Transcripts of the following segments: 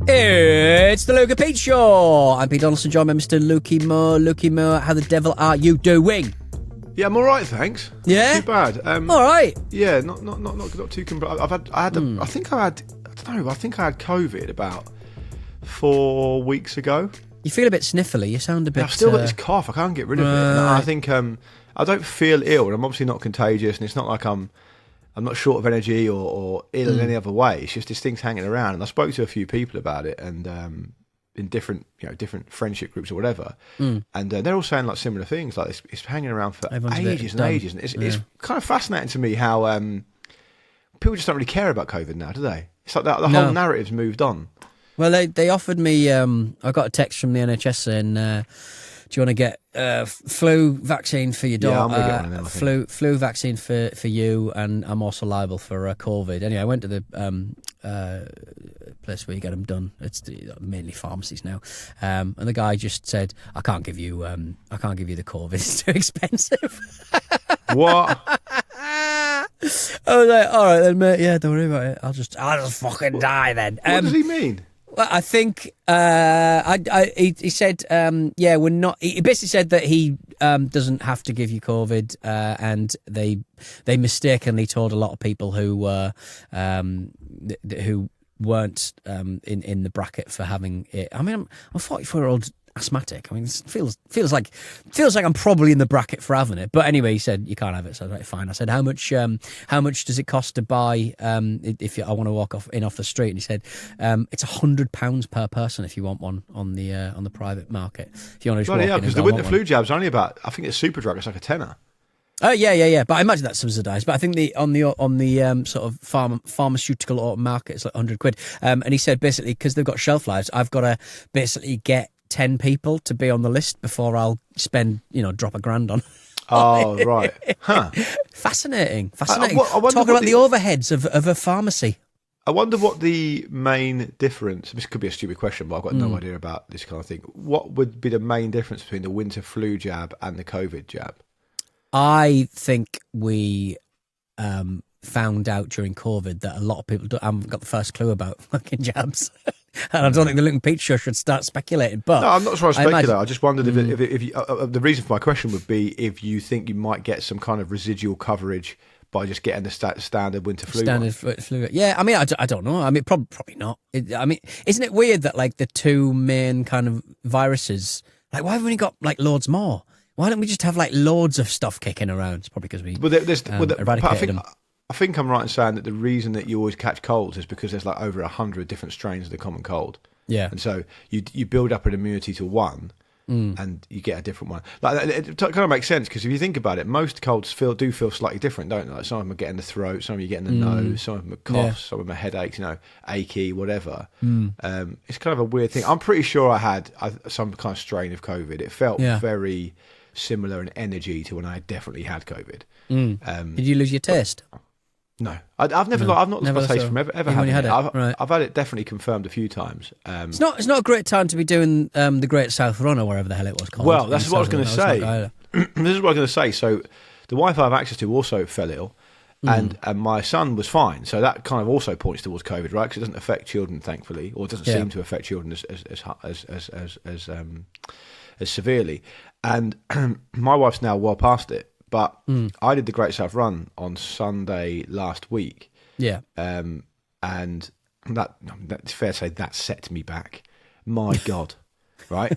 It's the Luke and Pete Show. I'm Pete Donaldson, joined by Mr. Lukey Moore. Lukey Moore, how the devil are you doing? Yeah, I'm all right, thanks. Yeah? Not too bad. All right. Yeah, not too. I think I had COVID about 4 weeks ago. You feel a bit sniffly. You sound a bit. I've still got this cough. I can't get rid of it. And I think I don't feel ill, and I'm obviously not contagious, and it's not like I'm not short of energy or ill in any other way. It's just this thing's hanging around, and I spoke to a few people about it, and in different friendship groups or whatever, and they're all saying like similar things. Like it's hanging around for ages and ages, and it's kind of fascinating to me how people just don't really care about COVID now, do they? It's like the whole narrative's moved on. Well, they offered me. I got a text from the NHS saying, "Do you want to get flu vaccine for your daughter? Yeah, I'm going to get one of them, flu vaccine for you, and I'm also liable for COVID." Anyway, I went to the place where you get them done. It's mainly pharmacies now, and the guy just said, "I can't give you the COVID. It's too expensive." What? I was like, "All right then, mate. Yeah, don't worry about it. I'll just fucking die then." What does he mean? Well, I think he said, we're not. He basically said that he doesn't have to give you COVID, and they mistakenly told a lot of people who weren't in the bracket for having it. I mean, I'm a 44-year-old asthmatic. I mean, it feels like I'm probably in the bracket for having it. But anyway, he said you can't have it, so I was like, fine. I said, how much does it cost to buy if I want to walk off the street? And he said, it's £100 per person if you want one on the private market. If you want to just walk in, because the winter flu jab's only about, I think it's Superdrug, it's like a tenner. Oh yeah. But I imagine that's subsidised. But I think on the sort of pharmaceutical open market, it's like £100. And he said basically because they've got shelf lives, I've got to basically get 10 people to be on the list before I'll drop £1,000 on. Oh, right. Huh. Fascinating. Talking about the overheads of a pharmacy. I wonder what the main difference, this could be a stupid question, but I've got no idea about this kind of thing. What would be the main difference between the winter flu jab and the COVID jab? I think we found out during COVID that a lot of people haven't got the first clue about fucking jabs. And I don't think the Luke and Pete Show should start speculating. But no, I'm not trying to speculate. I just wondered if you, the reason for my question would be if you think you might get some kind of residual coverage by just getting the standard winter flu. Flu. Yeah, I mean, I don't know. I mean, probably not. Isn't it weird that like the two main kind of viruses, like why have we only got like loads more? Why don't we just have like loads of stuff kicking around? It's probably because we eradicated them. I think I'm right in saying that the reason that you always catch colds is because there's like over 100 different strains of the common cold. Yeah. And so you build up an immunity to one and you get a different one. Like it kind of makes sense because if you think about it, most colds do feel slightly different, don't they? Like some of them are getting the throat, some of them are getting the nose, some of them are coughs, some of them are headaches, achy, whatever. It's kind of a weird thing. I'm pretty sure I had some kind of strain of COVID. It felt very similar in energy to when I definitely had COVID. Did you lose your taste? No, I've never lost my taste from ever having it. I've had it definitely confirmed a few times. It's not a great time to be doing the Great South Run or wherever the hell it was called. Well, that's what I was going to say. This is what I was going to say. So the wife I have access to also fell ill, and my son was fine. So that kind of also points towards COVID, right? Because it doesn't affect children, thankfully, or it doesn't seem to affect children as severely. And my wife's now well past it. But I did the Great South Run on Sunday last week. Yeah. And that's fair to say that set me back. My God. Right?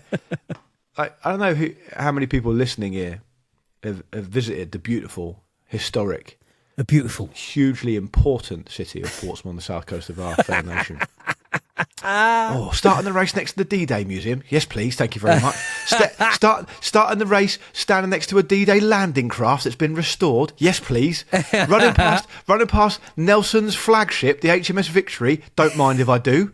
I don't know how many people listening here have visited the beautiful, historic, hugely important city of Portsmouth on the south coast of our fair nation. Starting the race next to the D-Day Museum. Yes, please. Thank you very much. Starting the race standing next to a D-Day landing craft that's been restored. Yes, please. Running past Nelson's flagship, the HMS Victory. Don't mind if I do.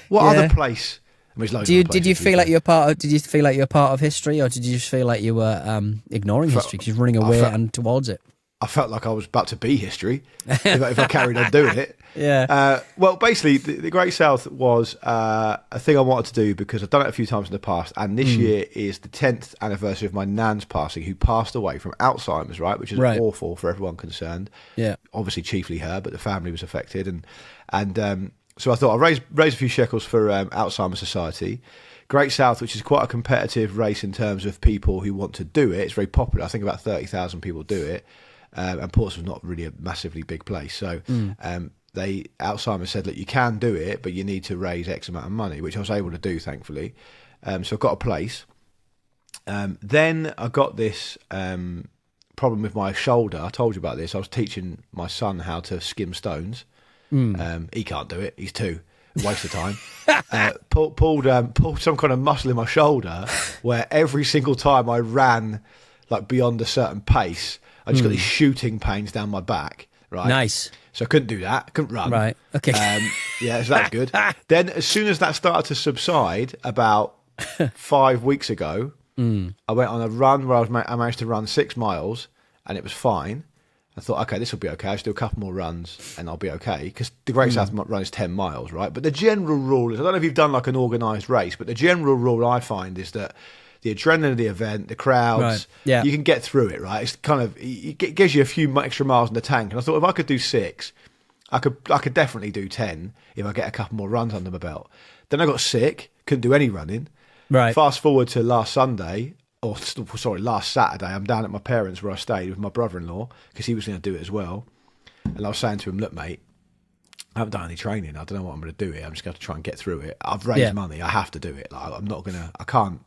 What other place? I mean, did you feel like you're part of history, or did you just feel like you were ignoring history because you're running away and towards it? I felt like I was about to be history if I carried on doing it. Yeah. Well, basically, the Great South was a thing I wanted to do because I've done it a few times in the past, and this year is the 10th anniversary of my nan's passing, who passed away from Alzheimer's, right, which is awful for everyone concerned. Yeah. Obviously, chiefly her, but the family was affected, and So I thought I'd raise a few shekels for Alzheimer's Society. Great South, which is quite a competitive race in terms of people who want to do it. It's very popular. I think about 30,000 people do it. And Portsmouth's not really a massively big place. So Alzheimer's said, look, you can do it, but you need to raise X amount of money, which I was able to do, thankfully. So I got a place. Then I got this problem with my shoulder. I told you about this. I was teaching my son how to skim stones. He can't do it. He's 2. Waste of time. Pulled some kind of muscle in my shoulder where every single time I ran like beyond a certain pace, I just got these shooting pains down my back. Right. Nice. So I couldn't do that. I couldn't run. Right. Okay. Yeah, so that's good. Then as soon as that started to subside about 5 weeks ago, I went on a run where I managed to run 6 miles and it was fine. I thought, okay, this will be okay. I'll just do a couple more runs and I'll be okay. Because the Great South Run is 10 miles, right? But the general rule is, I don't know if you've done like an organised race, but the general rule I find is that the adrenaline of the event, the crowds, you can get through it, right? It's kind of, it gives you a few extra miles in the tank. And I thought if I could do 6, I could definitely do 10 if I get a couple more runs under my belt. Then I got sick, couldn't do any running. Right. Fast forward to last Saturday, I'm down at my parents' where I stayed with my brother-in-law because he was going to do it as well. And I was saying to him, look, mate, I haven't done any training. I don't know what I'm going to do here. I'm just going to try and get through it. I've raised money. I have to do it. Like, I'm not going to, I can't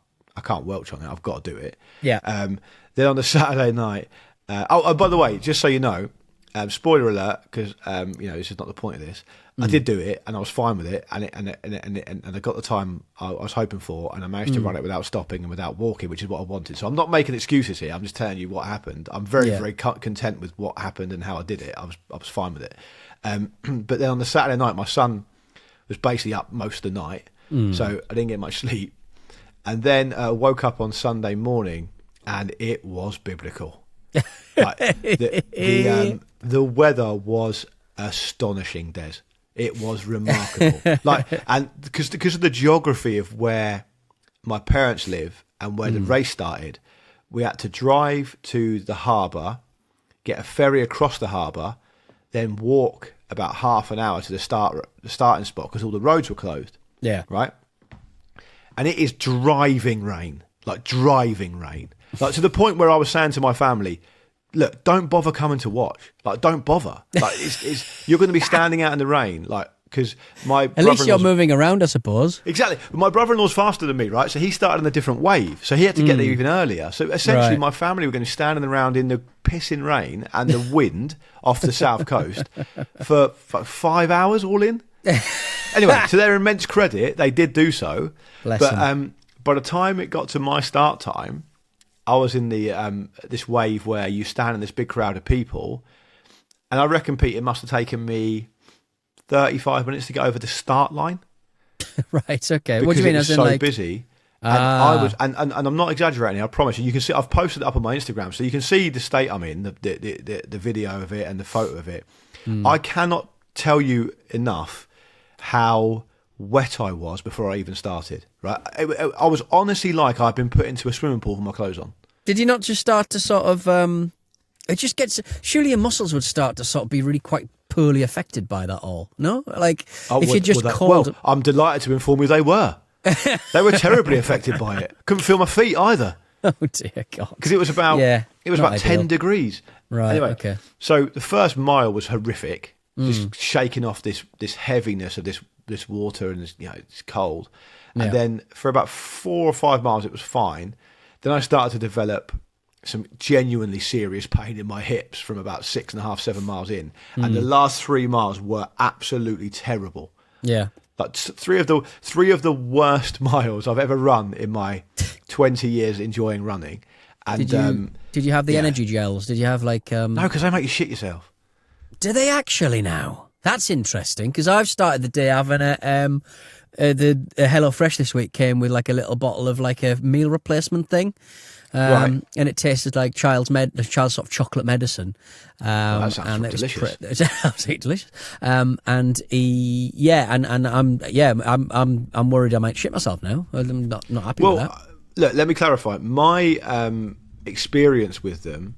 welch on it. I've got to do it. Yeah. Then on the Saturday night, by the way, just so you know, spoiler alert, because this is not the point of this. I did do it, and I was fine with it, and I got the time I was hoping for, and I managed to run it without stopping and without walking, which is what I wanted. So I'm not making excuses here. I'm just telling you what happened. I'm very content with what happened and how I did it. I was fine with it. But then on the Saturday night, my son was basically up most of the night, so I didn't get much sleep. And then woke up on Sunday morning, and it was biblical. Like, the weather was astonishing, Des. It was remarkable. And because of the geography of where my parents live and where the race started, we had to drive to the harbour, get a ferry across the harbour, then walk about half an hour to the starting spot because all the roads were closed. Yeah. Right? And it is driving rain, like to the point where I was saying to my family, look, don't bother coming to watch. Like, don't bother. Like, you're going to be standing out in the rain, like, because my at least you're moving around, I suppose. Exactly. But my brother-in-law's faster than me, right? So he started in a different wave. So he had to get there even earlier. So essentially, my family were going to be standing around in the pissing rain and the wind off the south coast for 5 hours all in. Anyway, to their immense credit, they did do so. Bless but them. By the time it got to my start time, I was in the this wave where you stand in this big crowd of people, and I reckon, Pete, it must have taken me 35 minutes to get over the start line. Right. Okay. Because what do you mean? It was as so in, like, busy. And I was, and I'm not exaggerating. I promise you. You can see I've posted it up on my Instagram, so you can see the state I'm in, the video of it and the photo of it. I cannot tell you enough how wet I was before I even started. Right, I was honestly like I'd been put into a swimming pool with my clothes on. Did you not just start to sort of? It just gets. Surely your muscles would start to sort of be really quite poorly affected by that all. No, like if you just called. Well, I'm delighted to inform you they were. They were terribly affected by it. Couldn't feel my feet either. Oh dear God! Because it was about 10 degrees. Right. Anyway, okay. So the first mile was horrific. Just shaking off this heaviness of this water and it's cold. And then for about 4 or 5 miles it was fine. Then I started to develop some genuinely serious pain in my hips from about 6.5, 7 miles in. And the last 3 miles were absolutely terrible. Yeah. Like three of the worst miles I've ever run in my 20 years enjoying running. And did you have the energy gels? Did you have like No, because they make you shit yourself. Do they actually now? That's interesting because I've started the day having the HelloFresh this week came with like a little bottle of like a meal replacement thing, and it tasted like child's sort of chocolate medicine. That sounds delicious. It's absolutely delicious. I'm worried I might shit myself now. I'm not happy with that. Look, let me clarify. My experience with them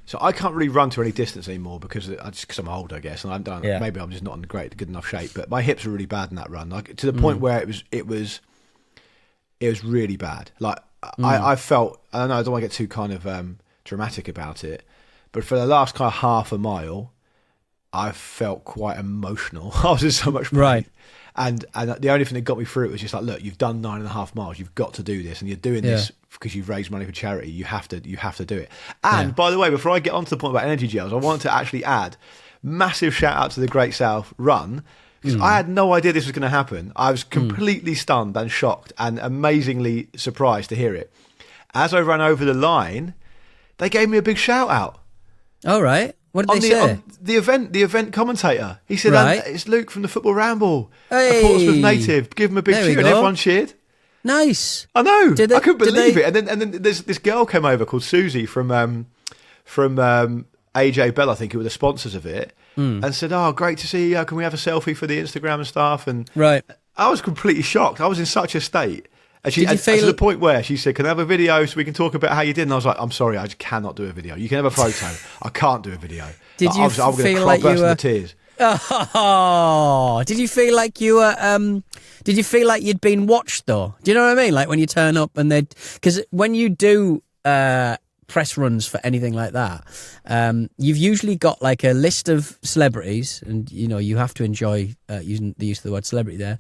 So I can't really run to any distance anymore because I'm old, I guess, and I'm done. Yeah. Maybe I'm just not in good enough shape. But my hips were really bad in that run, like to the point where it was really bad. Like I felt, I don't know, I don't want to get too kind of dramatic about it, but for the last kind of half a mile, I felt quite emotional. I was in so much pain. Right. And the only thing that got me through it was just like, look, you've done 9.5 miles. You've got to do this, and you're doing this because you've raised money for charity. You have to do it. And by the way, before I get on to the point about energy gels, I want to actually add massive shout out to the Great South Run, because I had no idea this was going to happen. I was completely stunned and shocked and amazingly surprised to hear it. As I ran over the line, they gave me a big shout out. All right. What did they say? On the event commentator. He said, it's Luke from the Football Ramble. Hey. A Portsmouth native. Give him a big cheer. And everyone cheered. Nice. I know. I couldn't believe it. And then this girl came over called Susie from AJ Bell, I think, who were the sponsors of it, and said, oh, great to see you. Can we have a selfie for the Instagram and stuff? And I was completely shocked. I was in such a state. And to the point where she said, can I have a video so we can talk about how you did? And I was like, I'm sorry, I just cannot do a video. You can have a photo. I can't do a video. Did you feel like you were... tears. Oh, did you feel like you were... did you feel like you'd been watched, though? Do you know what I mean? Like when you turn up and they'd... Because when you do press runs for anything like that, you've usually got like a list of celebrities, and, you know, you have to enjoy using the use of the word celebrity there.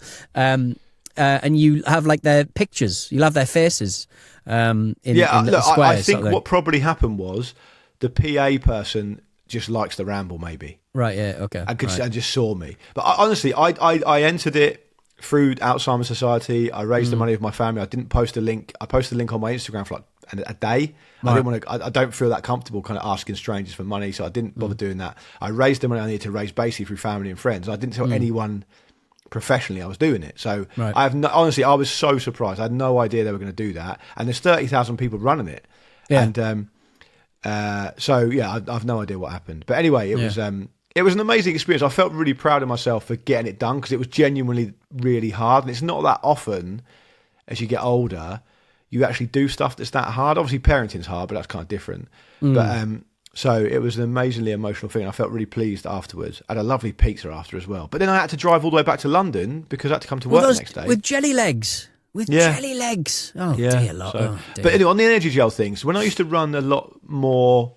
And you have like their pictures, you'll have their faces in little squares. I think what probably happened was the PA person just likes the ramble, maybe. Right, yeah, okay. And just saw me. But honestly, I entered it through Alzheimer's Society. I raised the money with my family. I didn't post a link. I posted a link on my Instagram for like a day. Right. I didn't want to. I don't feel that comfortable kind of asking strangers for money, so I didn't bother doing that. I raised the money I needed to raise basically through family and friends. I didn't tell anyone professionally I was doing it. So honestly, I was so surprised. I had no idea they were going to do that. And there's 30,000 people running it. Yeah. And I've no idea what happened. But anyway, it was an amazing experience. I felt really proud of myself for getting it done, because it was genuinely really hard. And it's not that often as you get older you actually do stuff that's that hard. Obviously parenting's hard, but that's kind of different. But so it was an amazingly emotional thing. I felt really pleased afterwards. I had a lovely pizza after as well. But then I had to drive all the way back to London because I had to come to work the next day. With jelly legs. Jelly legs. Oh, dear Lord. So, but anyway, on the energy gel things, when I used to run a lot more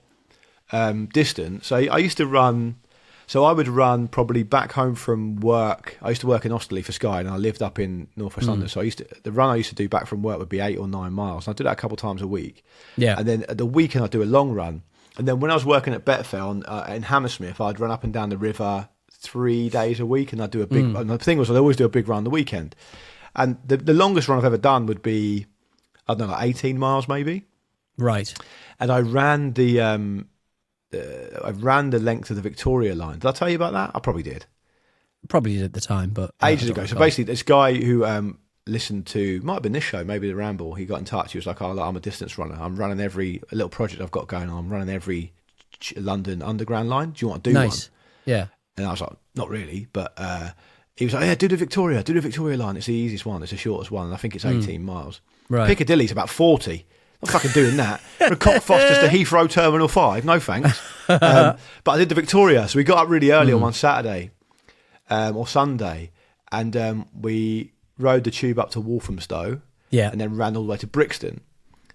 distance, I used to run... So I would run probably back home from work. I used to work in Osterley for Sky, and I lived up in North West London. So the run I used to do back from work would be 8 or 9 miles. And I'd do that a couple of times a week. Yeah. And then at the weekend I'd do a long run. And then when I was working at Betfair in Hammersmith, I'd run up and down the river 3 days a week, and I'd do a big... And the thing was, I'd always do a big run on the weekend. And the longest run I've ever done would be, I don't know, like 18 miles maybe. Right. And I ran the length of the Victoria line. Did I tell you about that? I probably did. Probably did at the time, but... Ages ago. So basically, this guy who listened to... Might have been this show, maybe The Ramble. He got in touch. He was like, I'm a distance runner. I'm running a little project I've got going on. I'm running every London Underground line. Do you want to do one? Nice. Yeah. And I was like, not really, but... he was like, yeah, do the Victoria line. It's the easiest one. It's the shortest one. And I think it's 18 miles. Right. Piccadilly's about 40. I'm fucking doing that. From Cockfosters to Heathrow Terminal 5. No thanks. But I did the Victoria. So we got up really early on one Saturday or Sunday. And we rode the tube up to Walthamstow. Yeah. And then ran all the way to Brixton.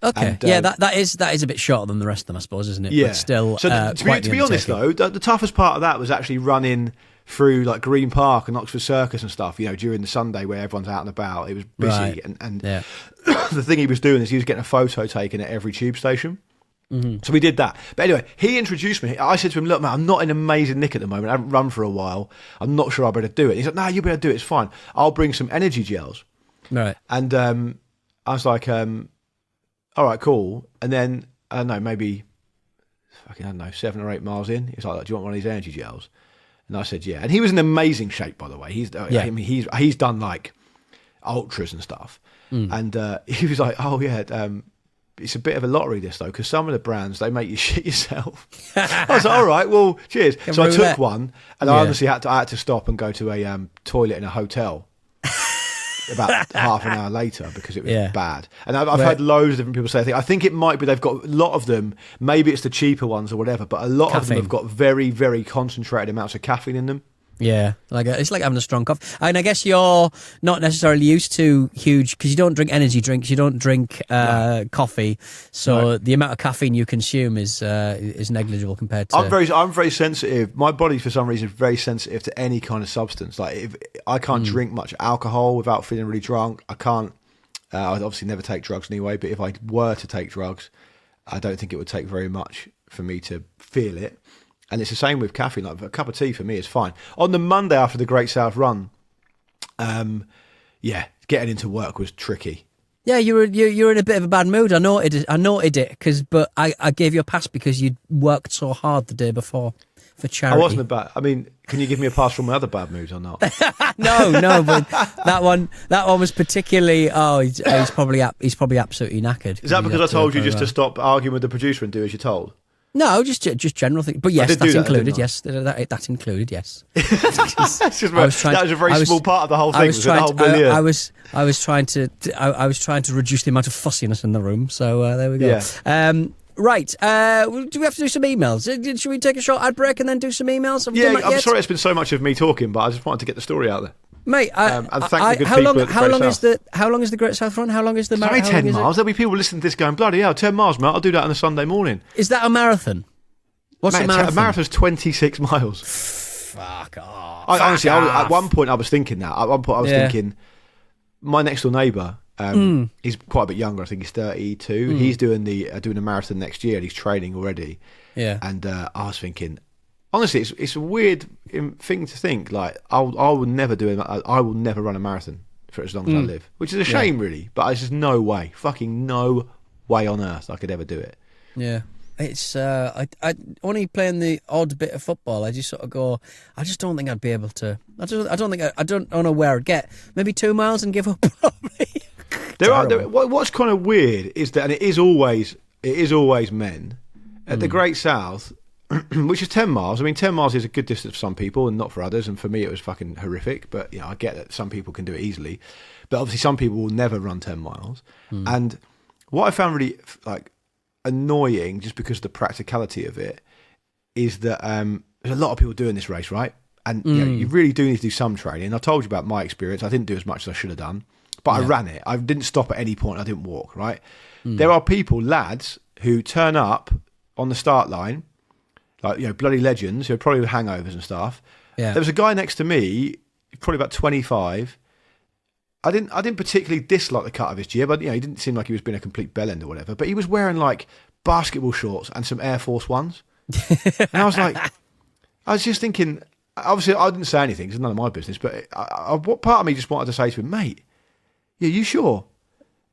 Okay. And, that is a bit shorter than the rest of them, I suppose, isn't it? Yeah. But still, so to be honest, though, the toughest part of that was actually running through like Green Park and Oxford Circus and stuff, you know, during the Sunday where everyone's out and about. It was busy. Right. And the thing he was doing is he was getting a photo taken at every tube station. Mm-hmm. So we did that. But anyway, he introduced me. I said to him, look, man, I'm not in amazing nick at the moment. I haven't run for a while. I'm not sure I better do it. He's like, no, you'll be able to do it. It's fine. I'll bring some energy gels. Right. And I was like, all right, cool. And then, I don't know, maybe, 7 or 8 miles in, he's like, do you want one of these energy gels? And I said, yeah. And he was in amazing shape, by the way. I mean, he's done like ultras and stuff. And he was like, oh yeah, it's a bit of a lottery this though, because some of the brands, they make you shit yourself. I was like, all right, well, cheers. So I took one, and I obviously had to stop and go to a toilet in a hotel. about half an hour later because it was Yeah. bad. And I've heard loads of different people say, I think it might be they've got a lot of them, maybe it's the cheaper ones or whatever, but a lot of them have got very, very concentrated amounts of caffeine in them. Yeah, it's like having a strong coffee. And I guess you're not necessarily used to huge, because you don't drink energy drinks, you don't drink coffee, so the amount of caffeine you consume is negligible compared to. I'm very sensitive. My body, for some reason, is very sensitive to any kind of substance. Like if I can't drink much alcohol without feeling really drunk. I can't. I obviously never take drugs anyway. But if I were to take drugs, I don't think it would take very much for me to feel it. And it's the same with caffeine. Like a cup of tea for me is fine. On the Monday after the Great South Run, getting into work was tricky. Yeah, you're in a bit of a bad mood. I noted it but I gave you a pass because you'd worked so hard the day before for charity. I wasn't about. I mean, can you give me a pass from my other bad moods or not? No, but that one was particularly. Oh, he's probably absolutely knackered. Is that because I told you just to stop arguing with the producer and do as you're told? No, just general thing. But yes, that's included. Yes, that's included. Yes. That was a very small part of the whole thing. I was trying to reduce the amount of fussiness in the room. So there we go. Yeah. Right. Do we have to do some emails? Should we take a short ad break and then do some emails? I'm sorry it's been so much of me talking, but I just wanted to get the story out there. Mate, and thank the good people at how long is the Great South Run? How long is the marathon? It's only 10 miles. There'll be people listening to this going, bloody hell, 10 miles, mate. I'll do that on a Sunday morning. Is that a marathon? What's a marathon? A marathon's 26 miles. Fuck off. Honestly, at one point I was thinking that. At one point I was thinking, my next door neighbour, he's quite a bit younger. I think he's 32. He's doing a marathon next year and he's training already. Yeah. And I was thinking, honestly, it's a weird thing to think. Like I will never run a marathon for as long as I live, which is a shame, really. But there's just no way, fucking no way on earth I could ever do it. Yeah, it's I only playing the odd bit of football. I just sort of go. I just don't think I'd be able to. I don't know where I'd get. Maybe 2 miles and give up. Probably. What's kind of weird is that, and it is always men at the Great South. Which is 10 miles. I mean, 10 miles is a good distance for some people and not for others. And for me, it was fucking horrific. But, I get that some people can do it easily. But obviously, some people will never run 10 miles. And what I found really, annoying, just because of the practicality of it, is that there's a lot of people doing this race, right? And you really do need to do some training. I told you about my experience. I didn't do as much as I should have done. But I ran it. I didn't stop at any point. I didn't walk, right? There are lads, who turn up on the start line, like, bloody legends who are probably with hangovers and stuff. Yeah. There was a guy next to me, probably about 25. I didn't particularly dislike the cut of his gear, but he didn't seem like he was being a complete bellend or whatever. But he was wearing like basketball shorts and some Air Force Ones. And I was just thinking, obviously I didn't say anything, it's none of my business, but what part of me just wanted to say to him, mate, are you sure?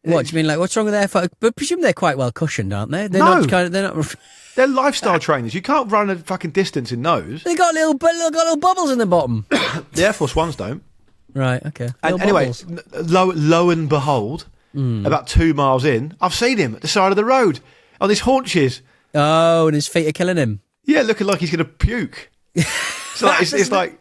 What do you mean? Like, what's wrong with Air Force? But presume they're quite well cushioned, aren't they? They're lifestyle trainers. You can't run a fucking distance in those. They got little bubbles in the bottom. The Air Force Ones don't. Right. Okay. And anyway, lo and behold, about 2 miles in, I've seen him at the side of the road on his haunches. Oh, and his feet are killing him. Yeah, looking like he's going to puke. It's like.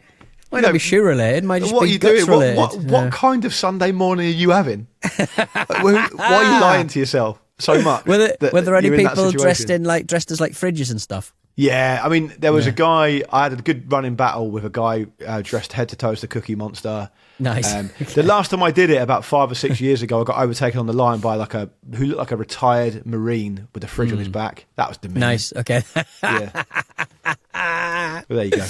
Might not be shoe related. Might just be guts related. What kind of Sunday morning are you having? Why are you lying to yourself so much? Were there any people dressed as like fridges and stuff? Yeah, I mean, there was a guy. I had a good running battle with a guy dressed head to toe as the Cookie Monster. Nice. The last time I did it, about 5 or 6 years ago, I got overtaken on the line by who looked like a retired Marine with a fridge on his back. That was demeaning. Nice. Okay. Yeah. Well, there you go.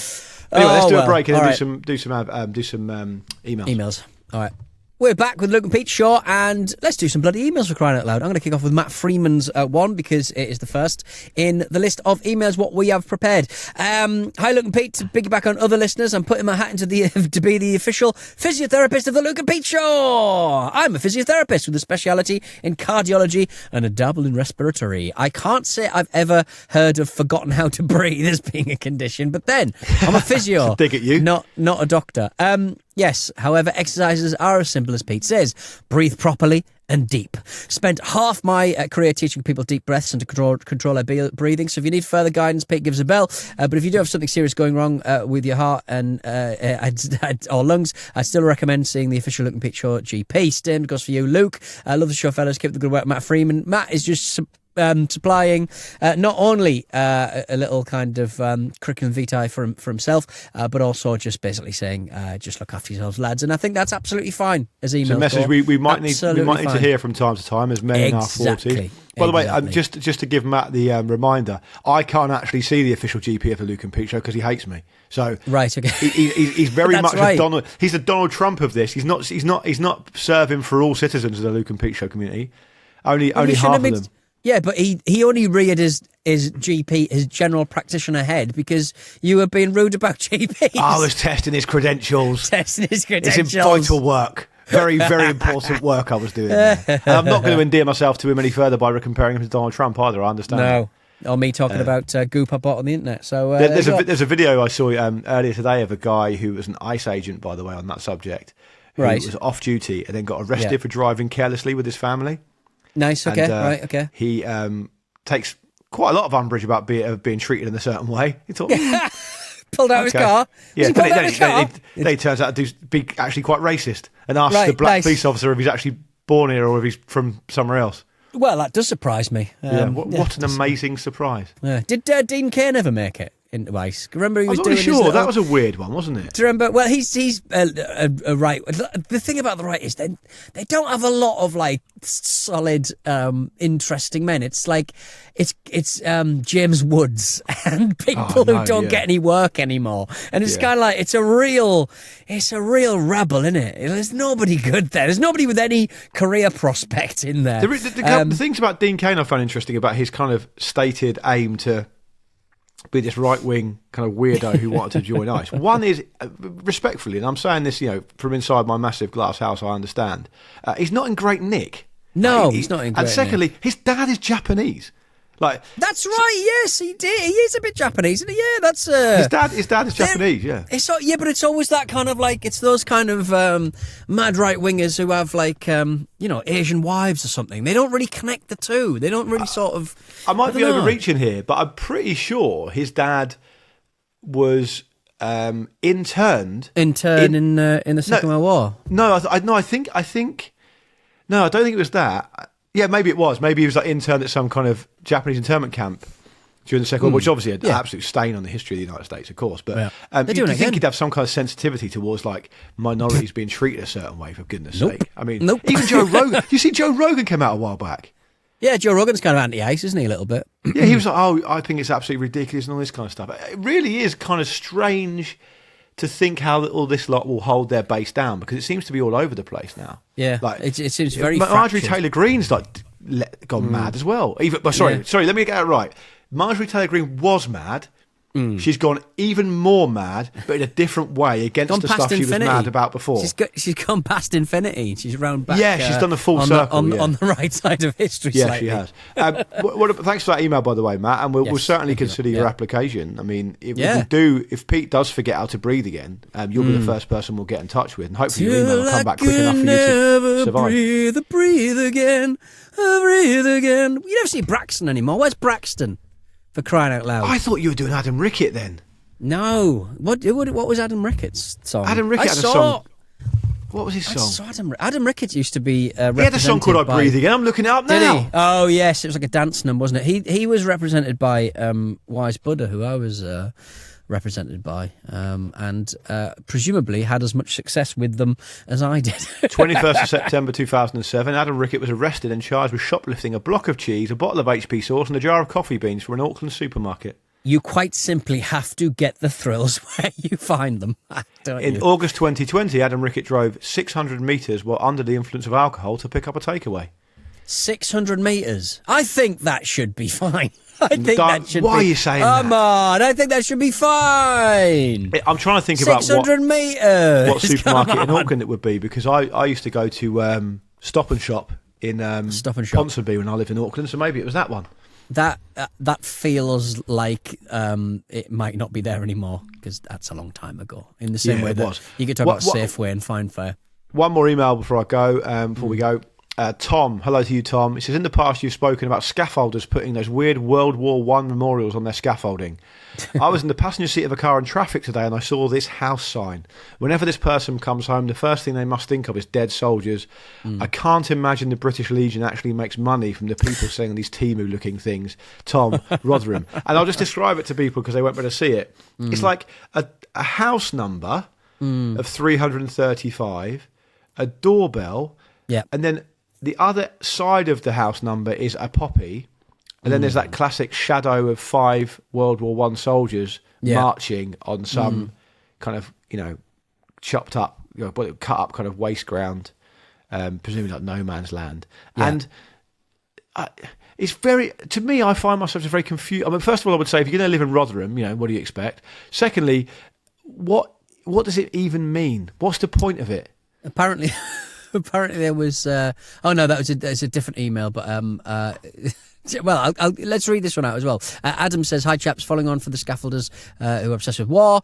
Anyway, let's do a break and then do some emails. Emails. All right. We're back with Luke and Pete Shaw, and let's do some bloody emails for crying out loud. I'm going to kick off with Matt Freeman's one because it is the first in the list of emails what we have prepared. Hi, Luke and Pete. To piggyback on other listeners, I'm putting my hat into to be the official physiotherapist of the Luke and Pete Show. I'm a physiotherapist with a speciality in cardiology and a dabble in respiratory. I can't say I've ever heard of forgotten how to breathe as being a condition, but then I'm a physio. Dig at you. Not a doctor. Yes, however, exercises are as simple as Pete says. Breathe properly and deep. Spent half my career teaching people deep breaths and to control their breathing. So if you need further guidance, Pete gives a bell. But if you do have something serious going wrong with your heart and or lungs, I still recommend seeing the official Luke and Pete Show GP. Same goes for you, Luke. I love the show, fellas. Keep up the good work, Matt Freeman. Matt is just supplying not only a little kind of curriculum vitae for himself, but also just basically saying, just look after yourselves, lads. And I think that's absolutely fine as emails. It's a message we might need to hear from time to time as men in our 40s. By the way, just to give Matt the reminder, I can't actually see the official GP of the Luke and Pete Show because he hates me. So right, okay, he's very much a Donald. He's the Donald Trump of this. He's not serving for all citizens of the Luke and Pete Show community. Only half of them. Yeah, but he only reared his GP, his general practitioner head, because you were being rude about GPs. I was testing his credentials. It's vital work. Very, very important work I was doing there. And I'm not going to endear myself to him any further by comparing him to Donald Trump either, I understand. No. Or me talking about goop I bought on the internet. So there's a video I saw earlier today of a guy who was an ICE agent, by the way, on that subject, who was off duty and then got arrested for driving carelessly with his family. Nice, okay, right, okay. He takes quite a lot of umbrage about being treated in a certain way. He thought, pulled out his car. Yeah, then he turns out to be actually quite racist and asks the black police officer if he's actually born here or if he's from somewhere else. Well, that does surprise me. What an amazing surprise. Yeah. Did Dean Cain ever make it into ICE? Remember he was doing his little... That was a weird one, wasn't it? Do you remember? Well, he's a right. The thing about the right is they don't have a lot of like solid, interesting men. It's like it's James Woods and people who don't get any work anymore. And it's kind of like it's a real rebel, isn't it? There's nobody good there. There's nobody with any career prospect in there. The things about Dean Cain I find interesting about his kind of stated aim to be this right-wing kind of weirdo who wanted to join ICE. One is, respectfully, and I'm saying this, from inside my massive glass house, I understand, he's not in great nick. No, he's not in great nick. And secondly, his dad is Japanese. That's right. Yes, he did. He is a bit Japanese, isn't he? Yeah, that's his dad is Japanese. Yeah, but it's always that kind of like it's those kind of mad right wingers who have like Asian wives or something. They don't really connect the two. They don't really sort of. I might be overreaching here, but I'm pretty sure his dad was interned in the Second World War. No, I think no, I don't think it was that. Yeah, maybe it was. Maybe he was interned at some kind of Japanese internment camp during the Second War, which obviously had an absolute stain on the history of the United States, of course. But you think he'd have some kind of sensitivity towards minorities being treated a certain way, for goodness sake. I mean, even Joe Rogan. You see, Joe Rogan came out a while back. Yeah, Joe Rogan's kind of anti-ICE, isn't he, a little bit? Yeah, he was like, I think it's absolutely ridiculous and all this kind of stuff. It really is kind of strange to think how all this lot will hold their base down, because it seems to be all over the place now. Yeah, it seems very Marjorie fractured. Taylor Greene's gone mad as well. Sorry, let me get that right. Marjorie Taylor Greene was mad. She's gone even more mad, but in a different way against the stuff she was mad about before. She's gone past infinity. She's round back. Yeah, she's done a full circle on the right side of history. Yeah, slightly. she has. Thanks for that email, by the way, Matt. And we'll certainly consider your application. I mean, if Pete does forget how to breathe again, you'll be the first person we'll get in touch with, and hopefully your email will come back quick enough for you to survive. Breathe again. You never see Braxton anymore. Where's Braxton? For crying out loud. I thought you were doing Adam Rickett then. No. What was Adam Rickett's song? Adam Rickett had a song. What was his song? Adam Rickett used to be he had a song called I Breathe Again. I'm looking it up now. Did he? Oh, yes. It was like a dance number, wasn't it? He was represented by Wise Buddha, who I was represented by, and presumably had as much success with them as I did. 21st of September 2007, Adam Rickett was arrested and charged with shoplifting a block of cheese, a bottle of HP sauce and a jar of coffee beans from an Auckland supermarket. You quite simply have to get the thrills where you find them, don't you? In August 2020, Adam Rickett drove 600 metres while under the influence of alcohol to pick up a takeaway. 600 metres? I think that should be fine. Why are you saying that? Come on, I think that should be fine. I'm trying to think about 600 metres. What supermarket in Auckland it would be, because I used to go to Stop and Shop in Ponsonby when I lived in Auckland, so maybe it was that one. That feels like it might not be there anymore, because that's a long time ago. In the same way that you could talk about Safeway and Fine Fare. One more email before I go. Before we go. Tom, hello to you, Tom. He says, in the past you've spoken about scaffolders putting those weird World War One memorials on their scaffolding. I was in the passenger seat of a car in traffic today and I saw this house sign. Whenever this person comes home, the first thing they must think of is dead soldiers. I can't imagine the British Legion actually makes money from the people saying these Timu-looking things. Tom, Rotherham. And I'll just describe it to people because they won't be able to see it. It's like a house number of 335, a doorbell, and then the other side of the house number is a poppy, and then there's that classic shadow of 5 World War One soldiers marching on some kind of, chopped up, cut up kind of waste ground, presumably like no man's land. And it's very, to me, I find myself just very confused. I mean, first of all, I would say, if you're going to live in Rotherham, what do you expect? Secondly, what does it even mean? What's the point of it? Apparently there was. It's a different email, but well, let's read this one out as well. Adam says, "Hi chaps, following on for the scaffolders who are obsessed with war.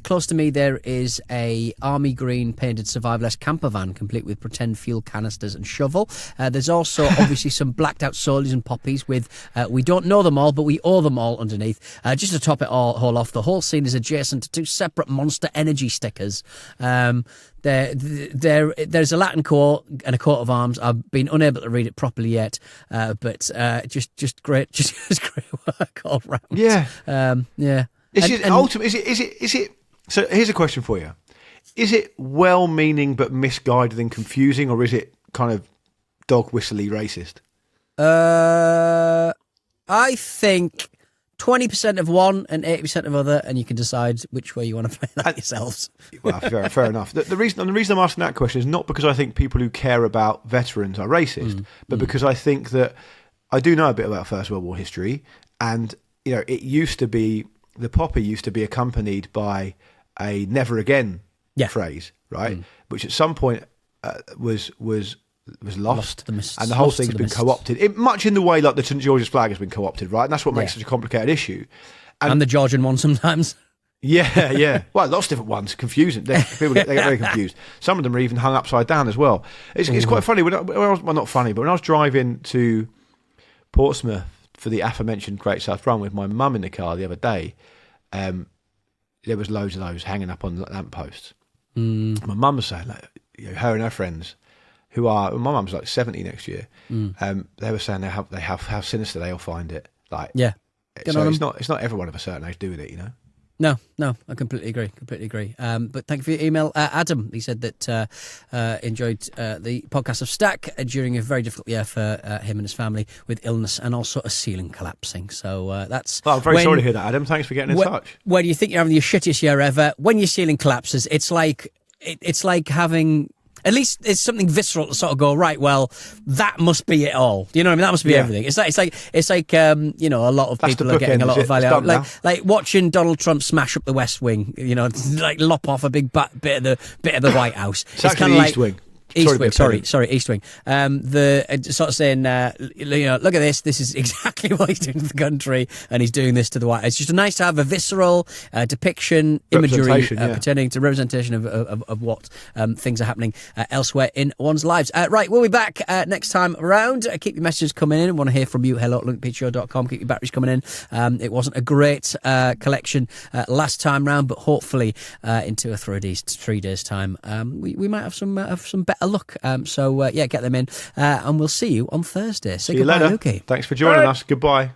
Close to me there is a army green painted survivalist camper van, complete with pretend fuel canisters and shovel. There's also obviously some blacked out soldiers and poppies with we don't know them all, but we owe them all underneath. Just to top it all off, the whole scene is adjacent to 2 separate Monster Energy stickers. There's a Latin quote and a coat of arms. I've been unable to read it properly yet, but just great work all round. Yeah. Is Is it? So here's a question for you: is it well-meaning but misguided and confusing, or is it kind of dog whistly racist? I think 20% of one and 80% of other, and you can decide which way you want to play that yourselves. Well, fair enough. The reason I'm asking that question is not because I think people who care about veterans are racist, but because I think that I do know a bit about First World War history, and it used to be, the poppy used to be accompanied by a "never again" phrase, right? Which at some point was lost and the whole thing's been co-opted, much in the way like the St George's flag has been co-opted, right? And that's what makes such a complicated issue. And the Georgian one sometimes. Yeah. Well, lots of different ones. Confusing. People they get very confused. Some of them are even hung upside down as well. It's quite funny. Not funny, but when I was driving to Portsmouth for the aforementioned Great South Run with my mum in the car the other day, there was loads of those hanging up on lampposts. My mum was saying, like, her and her friends, who are, my mum's like 70 next year, they were saying how sinister they'll find it. Like, so it's not everyone of a certain age doing it, No, I completely agree. But thank you for your email. Adam, he said that enjoyed the podcast of Stack during a very difficult year for him and his family with illness and also a ceiling collapsing. So that's... Well, I'm very sorry to hear that, Adam. Thanks for getting in touch. When you think you're having your shittiest year ever, when your ceiling collapses, it's like having... At least it's something visceral to sort of go, right, well, that must be it all. You know what I mean? That must be everything. It's like a lot of people are getting a lot of value out. Like watching Donald Trump smash up the West Wing, like lop off a big bit of the White House. It's kind of like East Wing. East Wing, East Wing. The sort of saying, look at this. This is exactly what he's doing to the country, and he's doing this to the White. It's just nice to have a visceral depiction, imagery, pretending to representation of what things are happening elsewhere in one's lives. Right, we'll be back next time around. Keep your messages coming in. I want to hear from you. hello@lunkpeteshow.com. Keep your batteries coming in. It wasn't a great collection last time round, but hopefully in 2 or 3 days time, we might have some better look. Get them in, and we'll see you on Thursday. See you later. Lukey. Thanks for joining us. Goodbye.